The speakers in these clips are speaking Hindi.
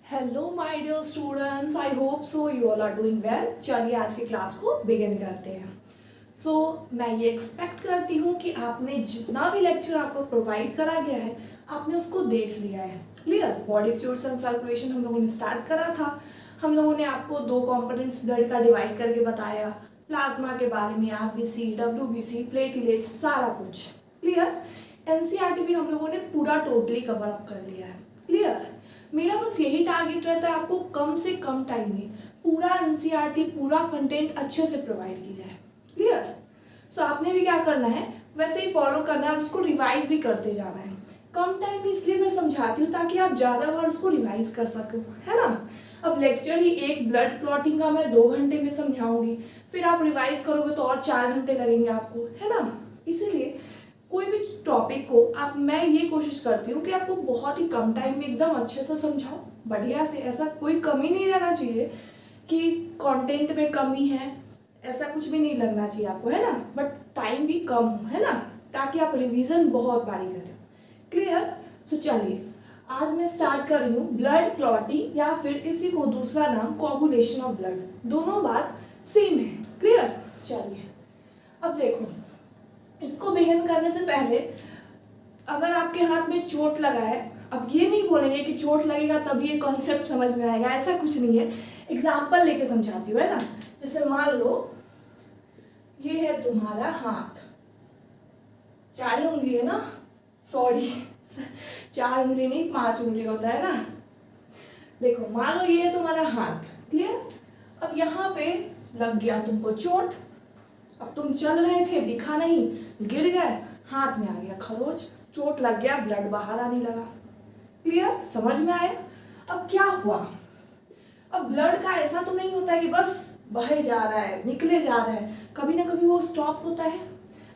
Hello my dear students, I hope so you all are doing well. चलिए आज की क्लास को बिगिन करते हैं। मैं ये एक्सपेक्ट करती हूँ कि आपने जितना भी लेक्चर आपको प्रोवाइड करा गया है आपने उसको देख लिया है। Clear. Body fluids and circulation हम लोगों ने स्टार्ट करा था। हम लोगों ने आपको दो कंपोनेंट्स ब्लड का डिवाइड करके बताया, प्लाज्मा के बारे में, आरबीसी, डब्ल्यूबीसी, प्लेटलेट्स, सारा कुछ। क्लियर। एनसीईआरटी भी हम लोगों ने पूरा टोटली कवर अप कर लिया है। क्लियर। मेरा बस यही टारगेट रहता है आपको कम से कम टाइम में पूरा एनसीईआरटी, पूरा कंटेंट अच्छे से प्रोवाइड की जाए। क्लियर। आपने भी क्या करना है, वैसे ही फॉलो करना है, उसको रिवाइज भी करते जाना है। कम टाइम में इसलिए मैं समझाती हूँ ताकि आप ज़्यादा वर्ड्स को रिवाइज कर सको, है ना। अब लेक्चर ही एक ब्लड क्लॉटिंग का मैं 2 घंटे में समझाऊंगी, फिर आप रिवाइज करोगे तो और 4 घंटे लगेंगे आपको, है ना। इसीलिए कोई भी टॉपिक को मैं ये कोशिश करती हूँ कि आपको बहुत ही कम टाइम में एकदम अच्छे से समझाओ, बढ़िया से। ऐसा कोई कमी नहीं रहना चाहिए कि कंटेंट में कमी है, ऐसा कुछ भी नहीं लगना चाहिए आपको, है ना। बट टाइम भी कम हो, है ना, ताकि आप रिवीजन बहुत बारी करें। क्लियर। चलिए आज मैं स्टार्ट कर रही हूँ ब्लड क्लॉटिंग, या फिर इसी को दूसरा नाम कोगुलेशन ऑफ ब्लड। दोनों बात सेम है। क्लियर। चलिए अब देखो, इसको बिगिन करने से पहले अगर आपके हाथ में चोट लगा है, अब ये नहीं बोलेंगे कि चोट लगेगा तब ये कॉन्सेप्ट समझ में आएगा, ऐसा कुछ नहीं है। एग्जाम्पल लेके समझाती हूँ, है ना। जैसे मान लो ये है तुम्हारा हाथ, 4 उंगली है ना, सॉरी 4 उंगली नहीं 5 उंगली होता है ना। देखो मान लो ये है तुम्हारा हाथ। क्लियर। अब यहाँ पे लग गया तुमको चोट, अब तुम चल रहे थे, दिखा नहीं, गिर गए, हाथ में आ गया खरोच, चोट लग गया, ब्लड बाहर आने लगा। क्लियर। समझ में आया। अब क्या हुआ, अब ब्लड का ऐसा तो नहीं होता है कि बस बहे जा रहा है, निकले जा रहा है, कभी ना कभी वो स्टॉप होता है।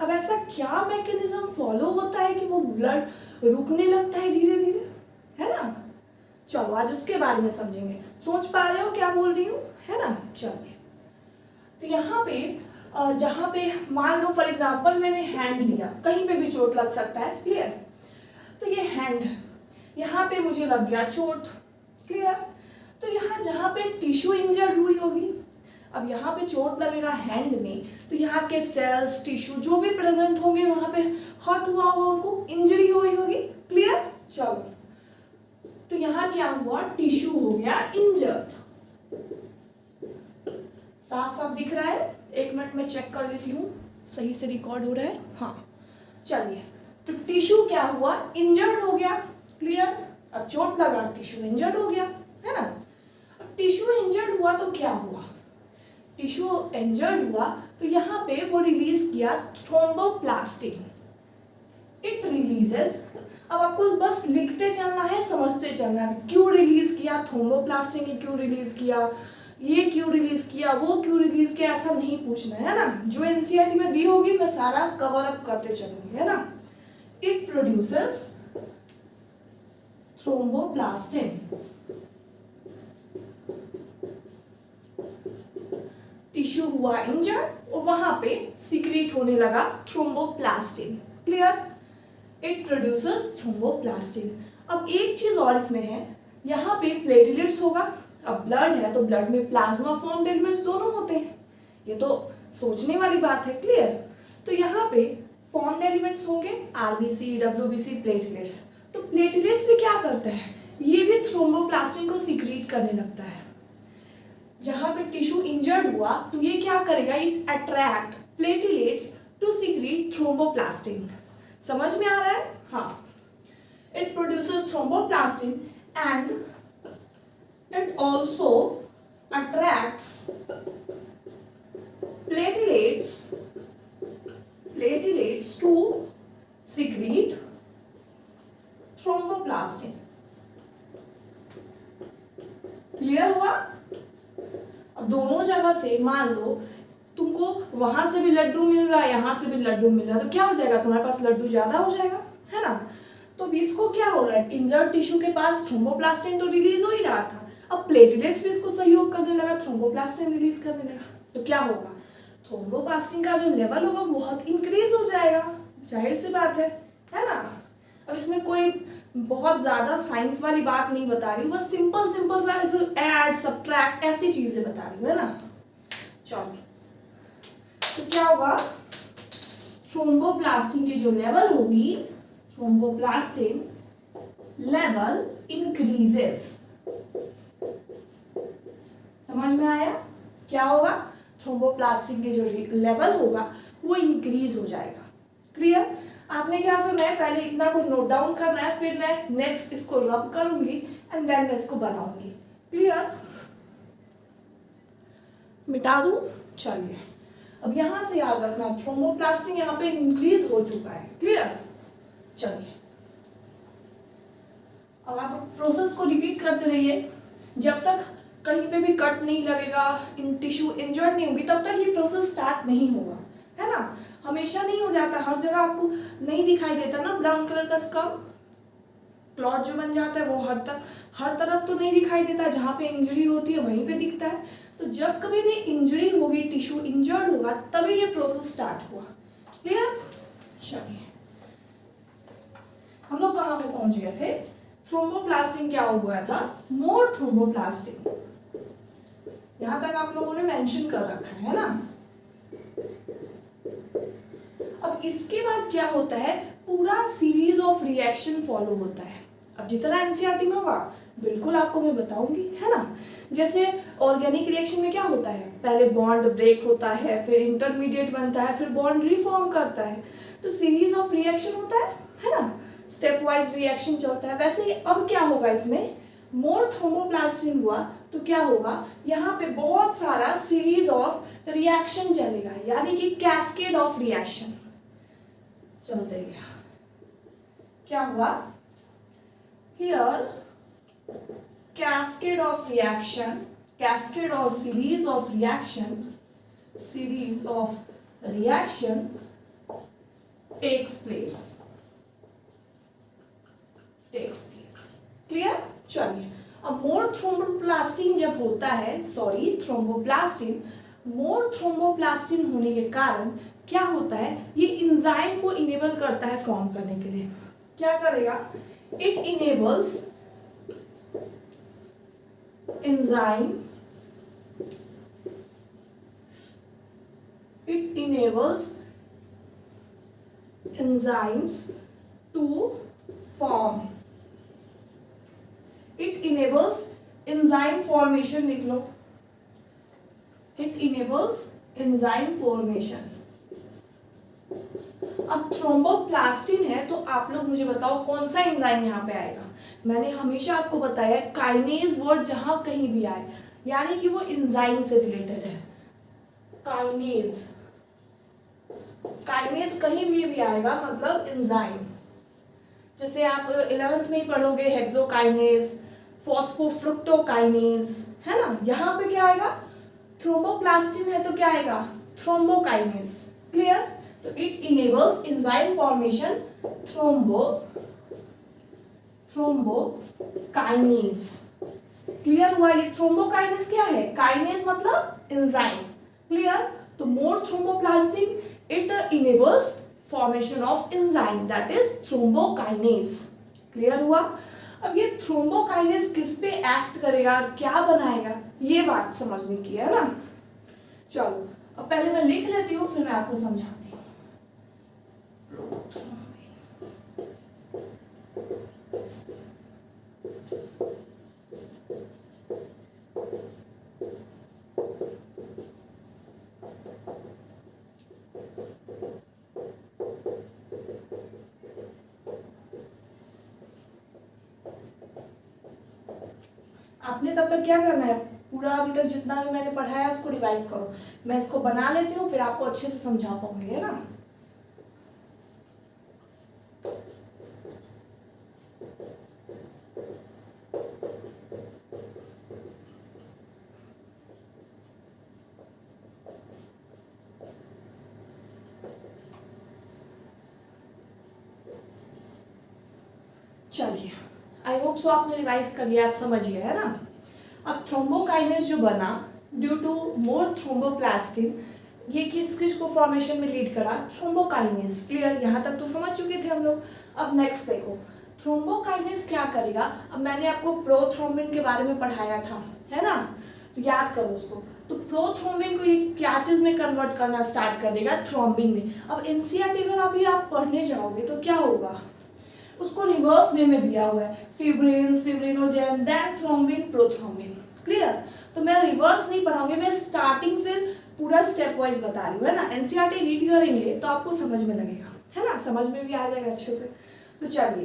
अब ऐसा क्या मैकेनिज्म फॉलो होता है कि वो ब्लड रुकने लगता है धीरे धीरे, है ना। चलो आज उसके बारे में समझेंगे। सोच पा रहे हो क्या बोल रही हूँ, है ना। चलिए तो यहाँ पे जहाँ पे मान लो फॉर एग्जाम्पल मैंने हैंड लिया, कहीं पे भी चोट लग सकता है। क्लियर। तो ये हैंड, यहाँ पे मुझे लग गया चोट। क्लियर। तो यहाँ जहाँ पे टिश्यू इंजर्ड हुई होगी, अब यहाँ पे चोट लगेगा हैंड में, तो यहाँ के सेल्स, टिश्यू जो भी प्रेजेंट होंगे वहाँ पे हर्ट हुआ होगा, उनको इंजरी हुई होगी। क्लियर। चलो तो यहाँ क्या हुआ, टिश्यू हो गया इंजर्ड। साफ साफ दिख रहा है। 1 मिनट में चेक कर लेती हूँ सही से रिकॉर्ड हो रहा है। हाँ चलिए, तो टिश्यू क्या हुआ, इंजर्ड हो गया। क्लियर। अब चोट लगा, टिश्यू इंजर्ड हो गया, है ना। अब टिश्यू इंजर्ड हुआ तो क्या हुआ, टिश्यू इंजर्ड हुआ तो यहाँ पे वो रिलीज किया थ्रोम्बोप्लास्टिन, इट रिलीजेस। अब आपको बस लिखते चलना है, समझते चलना है, क्यों रिलीज किया थ्रोम्बोप्लास्टिन, क्यों रिलीज किया, ये क्यों रिलीज किया, वो क्यों रिलीज किया, ऐसा नहीं पूछना है ना। जो एनसीईआरटी में दी होगी मैं सारा कवर अप करते चलूंगी, है ना। इट प्रोड्यूसेस थ्रोम्बोप्लास्टिन, टिश्यू हुआ इंजर्ड और वहां पे सिक्रीट होने लगा thromboplastin. Clear. It produces thromboplastin. अब एक चीज और इसमें है, यहाँ पे प्लेटलेट्स होगा। अब ब्लड है तो ब्लड में प्लाज्मा फॉर्म्ड एलिमेंट्स दोनों होते हैं, ये तो सोचने वाली बात है। क्लियर। तो यहाँ पे फॉर्म्ड एलिमेंट्स होंगे, आरबीसी, डब्ल्यूबीसी, प्लेटलेट्स। तो प्लेटलेट्स भी क्या करता है, ये भी थ्रोम्बोप्लास्टिन को सिक्रीट करने लगता है। जहां पे टिश्यू इंजर्ड हुआ तो ये क्या करेगा, it attract platelets to secrete thromboplastin. समझ में आ रहा है। हाँ, it produces thromboplastin and it also attracts platelets to secrete thromboplastin. Clear हुआ। अब दोनों जगह से मान लो तुमको वहां से भी लड्डू मिल रहा है, यहाँ से भी लड्डू मिल रहा है, तो क्या हो जाएगा, तुम्हारे पास लड्डू ज्यादा हो जाएगा, है ना। तो इसको क्या हो रहा है, इंजर्ड टिश्यू के पास थ्रोम्बोप्लास्टिन तो रिलीज हो ही रहा था, अब प्लेटलेट्स भी इसको सहयोग करने लगा, थ्रोम्बोप्लास्टिन रिलीज करने लगा, तो क्या होगा, थ्रोम्बोप्लास्टिन का जो लेवल होगा बहुत इंक्रीज हो जाएगा, जाहिर सी बात है ना। अब इसमें कोई बहुत ज़्यादा साइंस वाली बात नहीं बता रही हूँ, बस सिंपल सिंपल सा ऐड सब्ट्रैक्ट ऐसी चीज़ें बता रही हूँ, है ना। चलो, तो क्या होगा, थ्रोम्बोप्लास्टिन की जो लेवल होगी, थ्रोम्बोप्लास्टिन लेवल इंक्रीजेस। समझ में आया? क्या होगा, थ्रोम्बोप्लास्टिन के जो लेवल होगा वो इंक्रीज हो जाएगा। क्लियर? आपने क्या करना है, पहले इतना को नोट डाउन करना है, फिर मैं नेक्स्ट इसको रब करूंगी एंड देन मैं इसको बनाऊंगी। क्लियर? मिटा दूं? चलिए, अब यहां से याद रखना, थ्रोम्बोप्लास्टिन यहाँ पे इंक्रीज हो चुका है। क्लियर? चलिए, अब आप प्रोसेस को रिपीट करते रहिए, जब तक कहीं पे भी कट नहीं लगेगा, इन टिश्यू इंजर्ड नहीं होगी, तब तक ये प्रोसेस स्टार्ट नहीं होगा, है ना। हमेशा नहीं हो जाता, हर जगह आपको नहीं दिखाई देता ना ब्राउन कलर का स्कब, क्लॉट जो बन जाता है वो हर तरफ तो नहीं दिखाई देता, जहाँ पे इंजरी होती है वहीं पे दिखता है। तो जब कभी भी इंजरी होगी, टिश्यू इंजर्ड होगा, तभी ये प्रोसेस स्टार्ट हुआ। क्लियर? चलिए, हम लोग कहाँ पे पहुंच गए थे, थ्रोम्बोप्लास्टिन क्या हुआ था, मोर थ्रोम्बोप्लास्टिन, यहां तक आप लोगों ने मेंशन कर रखा है ना। अब इसके बाद क्या होता है, पूरा सीरीज ऑफ रिएक्शन फॉलो होता है। अब जितना एनसीईआरटी में होगा बिल्कुल आपको मैं बताऊंगी, है ना। जैसे ऑर्गेनिक रिएक्शन में क्या होता है, पहले बॉन्ड ब्रेक होता है, फिर इंटरमीडिएट बनता है, फिर बॉन्ड रिफॉर्म करता है, तो सीरीज ऑफ रिएक्शन होता है ना, स्टेप वाइज रिएक्शन चलता है। वैसे ही अब क्या होगा, इसमें मोर थ्रोम्बोप्लास्टिन हुआ तो क्या होगा, यहाँ पे बहुत सारा सीरीज ऑफ रिएक्शन चलेगा, यानी कि कैस्केड ऑफ रिएक्शन चलते गया। क्या हुआ, here cascade of reaction, cascade or series of reaction takes place. Clear? चलिए, अब मोर थ्रोम्बोप्लास्टिन जब होता है, थ्रोम्बोप्लास्टिन, मोर थ्रोम्बोप्लास्टिन होने के कारण क्या होता है, ये इंजाइम को इनेबल करता है फॉर्म करने के लिए। क्या करेगा, it enables enzyme, it enables enzymes to form, it enables enzyme formation, लिख लो, it enables enzyme formation। अब थ्रोम्बोप्लास्टिन है तो आप लोग मुझे बताओ कौन सा एंजाइम यहाँ पे आएगा। मैंने हमेशा आपको बताया काइनेज वर्ड जहां कहीं भी आए यानी कि वो एंजाइम से रिलेटेड है। काइनेज कहीं भी आएगा मतलब एंजाइम। जैसे आप 11th में ही पढ़ोगे हेक्सोकाइनेज, फॉस्फोफ्रुक्टोकाइनेज, है ना। यहाँ पे क्या आएगा, थ्रोम्बोप्लास्टिन है तो क्या आएगा, थ्रोम्बोकाइनेज। क्लियर? तो it enables enzyme formation thrombokinase. Clear हुआ? ये थ्रोम्बोकाइनेज क्या है, काइनेज मतलब एंजाइम। क्लियर? तो more thromboplastin it enables formation of enzyme that is thrombokinase. Clear हुआ? अब ये थ्रोम्बोकाइनेज किस पे एक्ट करेगा और क्या बनाएगा, ये बात समझने की है ना। चलो अब पहले मैं लिख लेती हूँ फिर मैं आपको समझाती हूँ। आपने तब तक क्या करना है, पूरा अभी तक जितना भी मैंने पढ़ाया उसको रिवाइज करो। मैं इसको बना लेती हूँ फिर आपको अच्छे से समझा पाऊंगी, है ना। चलिए, आई होप सो आपने रिवाइज कर लिया, आप समझिए, है ना। अब थ्रोम्बोकाइनेज जो बना ड्यू टू मोर थ्रोम्बोप्लास्टिन, ये किस को फॉर्मेशन में लीड करा, थ्रोम्बोकाइनेज। क्लियर? यहाँ तक तो समझ चुके थे हम लोग। अब नेक्स्ट देखो, थ्रोम्बोकाइनेस क्या करेगा, अब मैंने आपको प्रोथ्रोम्बिन के बारे में पढ़ाया था, है ना, तो याद करो उसको। तो प्रोथ्रोम्बिन को ये क्या चीज में कन्वर्ट करना स्टार्ट कर देगा, थ्रोम्बिन में। अब एनसीईआरटी अगर अभी आप पढ़ने जाओगे तो क्या होगा, उसको रिवर्स वे में दिया हुआ है, fibrins, fibrinogen, then thrombin, prothrombin. Clear? तो मैं रिवर्स नहीं पढ़ाऊंगी, मैं स्टार्टिंग से पूरा स्टेप वाइज बता रही हूँ, है ना। एनसीईआरटी रीड करेंगे तो आपको समझ में लगेगा, है ना, समझ में भी आ जाएगा अच्छे से। तो चलिए,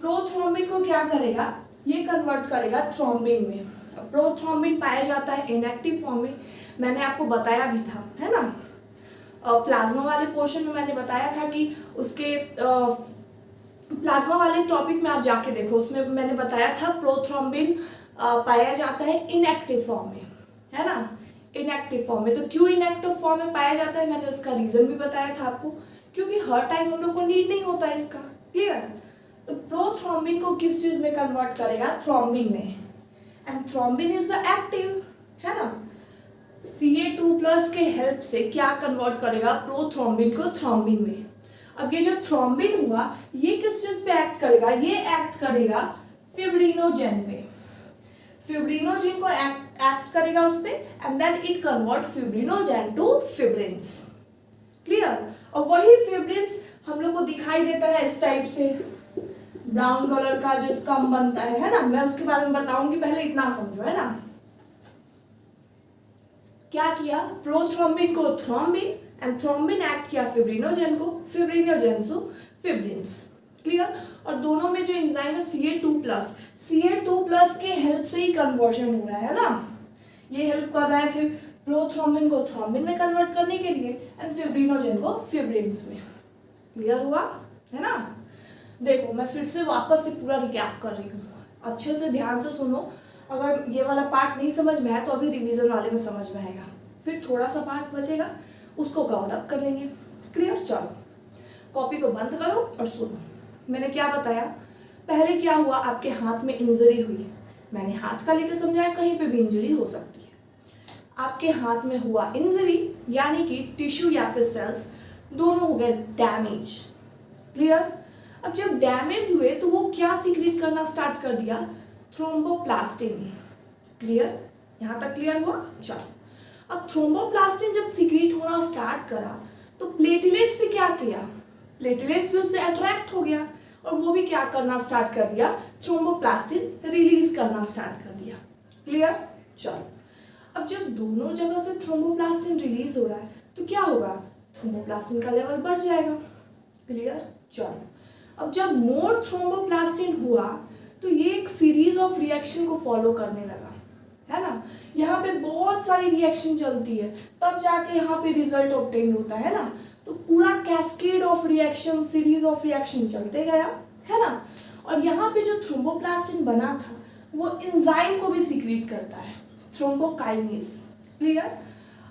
प्रोथ्रोम्बिन को क्या करेगा, ये कन्वर्ट करेगा थ्रोम्बिन में। प्रोथ्रोम्बिन पाया जाता है इनएक्टिव फॉर्म में, मैंने आपको बताया भी था, है ना। प्लाज्मा वाले पोर्शन में मैंने बताया था कि उसके प्लाज्मा वाले टॉपिक में आप जाके देखो, उसमें मैंने बताया था प्रोथ्रोम्बिन पाया जाता है इनएक्टिव फॉर्म में, है ना, इनएक्टिव फॉर्म में। तो क्यों इनएक्टिव फॉर्म में पाया जाता है, मैंने उसका रीजन भी बताया था आपको, क्योंकि हर टाइम हम लोग को नीड नहीं होता इसका। क्लियर? तो प्रोथ्रोम्बिन को किस चीज में कन्वर्ट करेगा, थ्रोम्बिन में, and thrombin is the active, है ना। Ca2+ के हेल्प से क्या कन्वर्ट करेगा, प्रोथ्रोम्बिन को थ्रोम्बिन में। अब ये जो थ्रोम्बिन हुआ, ये किस चीज पे एक्ट करेगा, ये एक्ट करेगा फिब्रिनोजेन पे। फिब्रिनोजेन को एक्ट करेगा उस पे, and then it convert fibrinogen to fibrins. Clear? और वही फिब्रिन्स हम लोग को दिखाई देता है इस टाइप से, ब्राउन कलर का जो स्कम बनता है ना, मैं उसके बारे में बताऊंगी, पहले इतना समझो, है ना। क्या किया, प्रोथ्रोम्बिन को थ्रोम्बिन, एंड थ्रोम्बिन एक्ट किया फिब्रिनोजेन को, फिब्रिनोजेन टू फिब्रिन्स। क्लियर? और दोनों में जो एंजाइम है Ca2+ के हेल्प से ही कन्वर्जन हो रहा है ना, ये हेल्प कर रहा है फिर प्रोथ्रोम्बिन को थ्रोम्बिन में कन्वर्ट करने के लिए, एंड फिब्रिनोजेन को फिब्रिन्स में। क्लियर हुआ, है ना। देखो, मैं फिर से वापस से पूरा रिकैप कर रही हूँ, अच्छे से ध्यान से सुनो। अगर ये वाला पार्ट नहीं समझ में आया तो अभी रिवीजन वाले में समझ में आएगा, फिर थोड़ा सा पार्ट बचेगा, उसको कवर अप कर लेंगे। क्लियर? चलो, कॉपी को बंद करो और सुनो। मैंने क्या बताया, पहले क्या हुआ, आपके हाथ में इंजरी हुई, मैंने हाथ का लेकर समझाया, कहीं पे भी इंजरी हो सकती है। आपके हाथ में हुआ इंजरी, यानी कि टिश्यू या फिर सेल्स दोनों हो गए डैमेज। क्लियर? अब जब डैमेज हुए तो वो क्या सीक्रेट करना स्टार्ट कर दिया, थ्रोम्बोप्लास्टिन। क्लियर? यहाँ तक क्लियर हुआ? चलो, अब थ्रोम्बोप्लास्टिन जब सीक्रेट होना स्टार्ट करा तो प्लेटलेट्स भी क्या किया, प्लेटलेट्स भी उससे अट्रैक्ट हो गया, और वो भी क्या करना स्टार्ट कर दिया, थ्रोम्बोप्लास्टिन रिलीज करना स्टार्ट कर दिया। क्लियर? चलो, अब जब दोनों जगह से थ्रोम्बोप्लास्टिन रिलीज हो रहा है तो क्या होगा, थ्रोम्बोप्लास्टिन का लेवल बढ़ जाएगा। क्लियर? चलो, अब जब मोर थ्रोम्बोप्लास्टिन हुआ तो ये एक सीरीज ऑफ रिएक्शन को फॉलो करने लगा, है ना। यहाँ पे बहुत सारी रिएक्शन चलती है, तब जाके यहाँ पे रिजल्ट ऑब्टेन होता है ना। तो पूरा cascade of reaction, series of reaction चलते गया, है ना। और यहाँ पे जो थ्रोम्बोप्लास्टिन बना था वो एंजाइम को भी सीक्रेट करता है, थ्रोम्बोकाइनेस। क्लियर?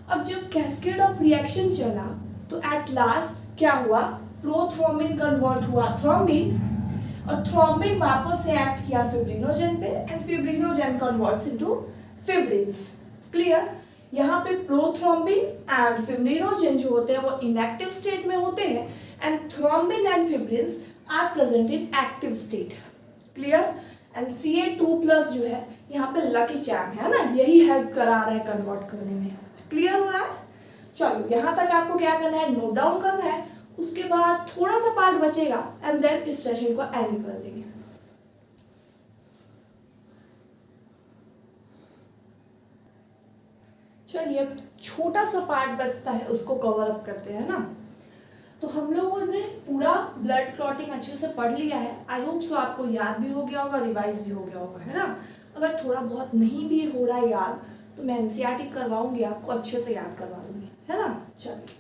अब जब कैस्केड ऑफ रिएक्शन चला तो एट लास्ट क्या हुआ, प्रोथ्रोम्बिन कन्वर्ट हुआ थ्रोम्बिन, और थ्रोम्बिन वापस से एक्ट किया फिब्रिनोजेन पे, and fibrinogen converts into fibrins. Clear? यहाँ पे प्रोथ्रोम्बिन एंड फिब्रिनोजेन जो होते हैं वो इनएक्टिव स्टेट में होते हैं, and thrombin and fibrins are present in active state. Clear? And Ca2+ जो है यहाँ पे लकी चार्म है ना, यही हेल्प करा रहा है कन्वर्ट करने में। क्लियर हो रहा है? चलो, यहाँ तक आपको क्या करना है, नोट डाउन करना है, उसके बाद थोड़ा सा पार्ट बचेगा, एंड देन इस सेशन को एंड कर देंगे। चलिए, अब छोटा सा पार्ट बचता है, उसको कवर अप करते हैं ना। तो हम लोगों ने पूरा ब्लड क्लॉटिंग अच्छे से पढ़ लिया है, आई होप सो आपको याद भी हो गया होगा, रिवाइज भी हो गया होगा, है ना। अगर थोड़ा बहुत नहीं भी हो रहा है याद तो मैं एनसीईआरटी करवाऊंगी, आपको अच्छे से याद करवा दूंगी, है ना। चलिए,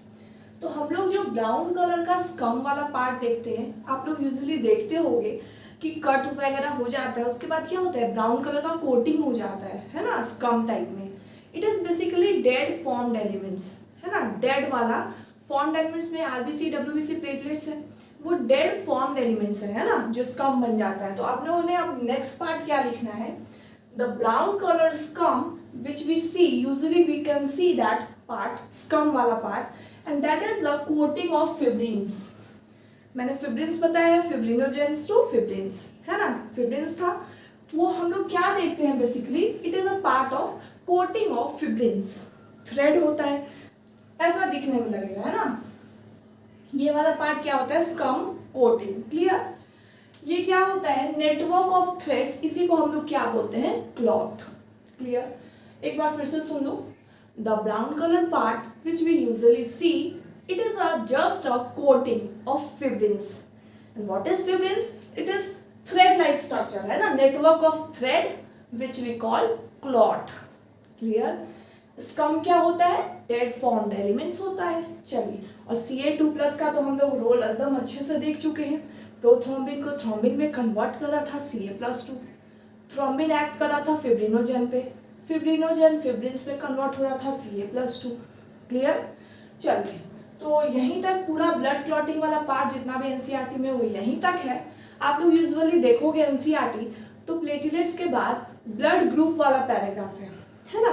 तो हम लोग जो ब्राउन कलर का स्कम वाला पार्ट देखते हैं, आप लोग यूजुअली देखते होंगे कि कट वगैरह हो जाता है, उसके बाद क्या होता है, ब्राउन कलर का कोटिंग हो जाता है ना, स्कम टाइप में। It is basically dead formed elements, है ना। डेड वाला फॉर्म्ड एलिमेंट्स में आरबीसी, डब्ल्यूबीसी, प्लेटलेट्स है, वो डेड फॉर्म्ड एलिमेंट्स है ना, जो स्कम बन जाता है। तो आप लोगों ने अब नेक्स्ट पार्ट क्या लिखना है, the brown colour scum which we see, usually we can see that part, scum वाला part, and that is the coating of fibrins. मैंने फिब्रिन्स बताया है, फिब्रिनोजेंस टू फिब्रिन्स, है ना, फिब्रिन्स था वो हम लोग क्या देखते हैं basically, it is a part of coating of fibrins, thread होता है, ऐसा दिखने में लगेगा, है ना। ये वाला पार्ट क्या होता है, स्कम कोटिंग, क्लियर। ये क्या होता है, नेटवर्क ऑफ थ्रेड्स, इसी को हम लोग क्या बोलते हैं, क्लॉट, क्लियर। एक बार फिर से सुन लो, the brown colour part which we usually see, it is just a coating of fibrins. And what is fibrins? It is thread-like structure, है ना, network of thread which we call clot. Clear? Scum क्या होता है, डेड फॉर्म्ड एलिमेंट्स होता है। चलिए, और Ca2+ का तो हम लोग रोल एकदम अच्छे से देख चुके हैं। प्रोथ्रोम्बिन को थ्रोम्बिन में कन्वर्ट कर रहा था Ca+2, थ्रोम्बिन एक्ट कर रहा था फिब्रिनोजेन पे, फिब्रिनोजेन फिब्रिन्स में कन्वर्ट हो रहा था Ca+2, क्लियर। चलिए, तो यहीं तक पूरा ब्लड क्लॉटिंग वाला पार्ट जितना भी एनसीईआरटी में वो यहीं तक है। आप लोग यूजुअली देखोगे एनसीईआरटी तो प्लेटलेट्स के बाद ब्लड ग्रुप वाला पैराग्राफ है ना,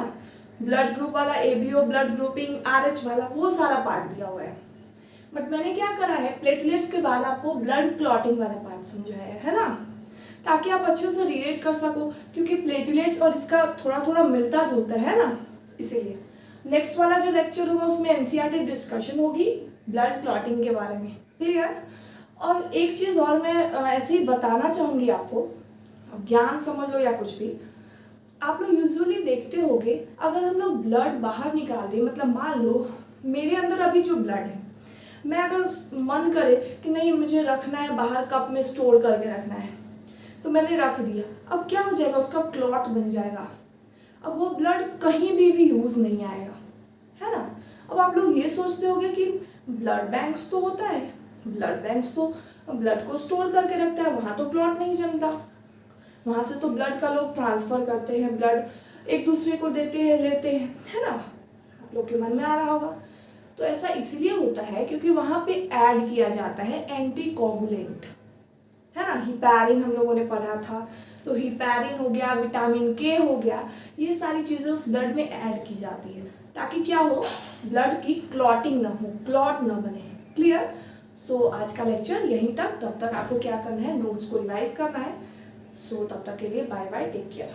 ब्लड ग्रुप वाला एबीओ, ब्लड ग्रुपिंग, आरएच वाला, वो सारा पार्ट दिया हुआ है। बट मैंने क्या करा है, प्लेटलेट्स के बाद आपको ब्लड क्लॉटिंग वाला पार्ट समझाया है ना, ताकि आप अच्छे से रिलेट कर सको, क्योंकि प्लेटलेट्स और इसका थोड़ा थोड़ा मिलता जुलता है ना, इसीलिए। नेक्स्ट वाला जो लेक्चर होगा उसमें एनसीईआरटी डिस्कशन होगी ब्लड क्लॉटिंग के बारे में, क्लियर। और एक चीज़ और मैं ऐसे ही बताना चाहूँगी आपको, ज्ञान समझ लो या कुछ भी, आप लोग यूजुअली देखते होगे अगर हम लोग ब्लड बाहर निकाल दें, मतलब मान लो मेरे अंदर अभी जो ब्लड है, मैं अगर मन करे कि नहीं मुझे रखना है बाहर, कप में स्टोर करके रखना है, तो मैंने रख दिया, अब क्या हो जाएगा, उसका क्लॉट बन जाएगा, अब वो ब्लड कहीं भी यूज़ नहीं आएगा, है ना। अब आप लोग ये सोचते होंगे कि ब्लड बैंक्स तो होता है, ब्लड बैंक्स तो ब्लड को स्टोर करके रखता है, वहाँ तो क्लॉट नहीं जमता, वहाँ से तो ब्लड का लोग ट्रांसफ़र करते हैं, ब्लड एक दूसरे को देते हैं, लेते हैं, है ना, आप लोग के मन में आ रहा होगा। तो ऐसा इसलिए होता है क्योंकि वहाँ पे ऐड किया जाता है एंटीकोगुलेंट, है ना, हिपैरिन हम लोगों ने पढ़ा था, तो हिपैरिन हो गया, विटामिन के हो गया, ये सारी चीज़ें उस ब्लड में ऐड की जाती है ताकि क्या हो, ब्लड की क्लॉटिंग ना हो, क्लॉट ना बने, क्लियर। सो आज का लेक्चर यहीं तक, तब तक आपको क्या करना है, नोट्स को रिवाइज करना है। सो तब तक के लिए बाय बाय, टेक केयर।